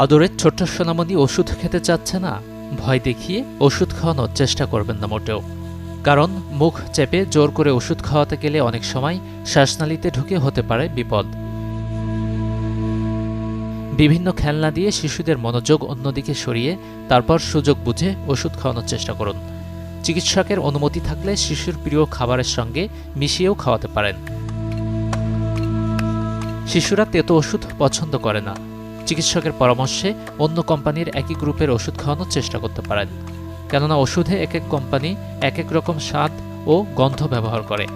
আদরের ছোট্ট সোনামণি ওষুধ খেতে চাচ্ছে না, ভয় দেখিয়ে ওষুধ খাওয়ানোর চেষ্টা করবেন না মোটেও। কারণ মুখ চেপে জোর করে ওষুধ খাওয়াতে গেলে অনেক সময় শ্বাসনালীতে ঢুকে হতে পারে বিপদ। বিভিন্ন খেলনা দিয়ে শিশুদের মনোযোগ অন্যদিকে সরিয়ে তারপর সুযোগ বুঝে ওষুধ খাওয়ানোর চেষ্টা করুন। চিকিৎসকের অনুমতি থাকলে শিশুর প্রিয় খাবারের সঙ্গে মিশিয়েও খাওয়াতে পারেন। শিশুরা তেতো ওষুধ পছন্দ করে না। চিকিৎসকের পরামর্শে অন্য কোম্পানির একই গ্রুপের ওষুধ খাওয়ানোর চেষ্টা করতে পারেন, কেননা ওষুধে এক এক কোম্পানি এক এক রকম স্বাদ ও গন্ধ ব্যবহার করে।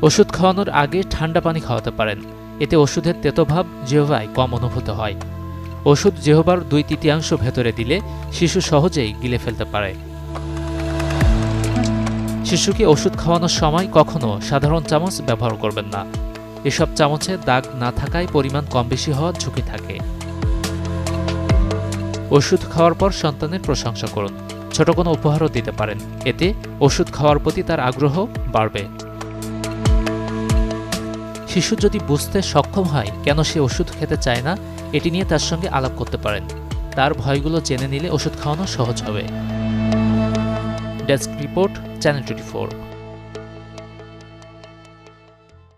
ওষুধ খাওয়ানোর আগে ঠান্ডা পানি খাওয়াতে পারেন। এতে ওষুধের তেতোভাব জিহ্বায় কম অনুভূত হয়। ওষুধ জিহ্বার 2/3 ভেতরে দিলে শিশু সহজেই গিলে ফেলতে পারে। শিশুকে ওষুধ খাওয়ানোর সময় কখনো সাধারণ চামচ ব্যবহার করবেন না। এসব চামচে দাগ না থাকায় পরিমাণ কম বেশি হওয়ার ঝুঁকি থাকে। ওষুধ খাওয়ার পর সন্তানের প্রশংসা করুন। ছোট কোনো উপহারও দিতে পারেন। এতে ওষুধ খাওয়ার প্রতি তার আগ্রহ বাড়বে। শিশু যদি বুঝতে সক্ষম হয় কেন সে ওষুধ খেতে চায় না, এটি নিয়ে তার সঙ্গে আলাপ করতে পারেন। তার ভয়গুলো জেনে নিলে ওষুধ খাওয়ানো সহজ হবে। Desk report, channel 24।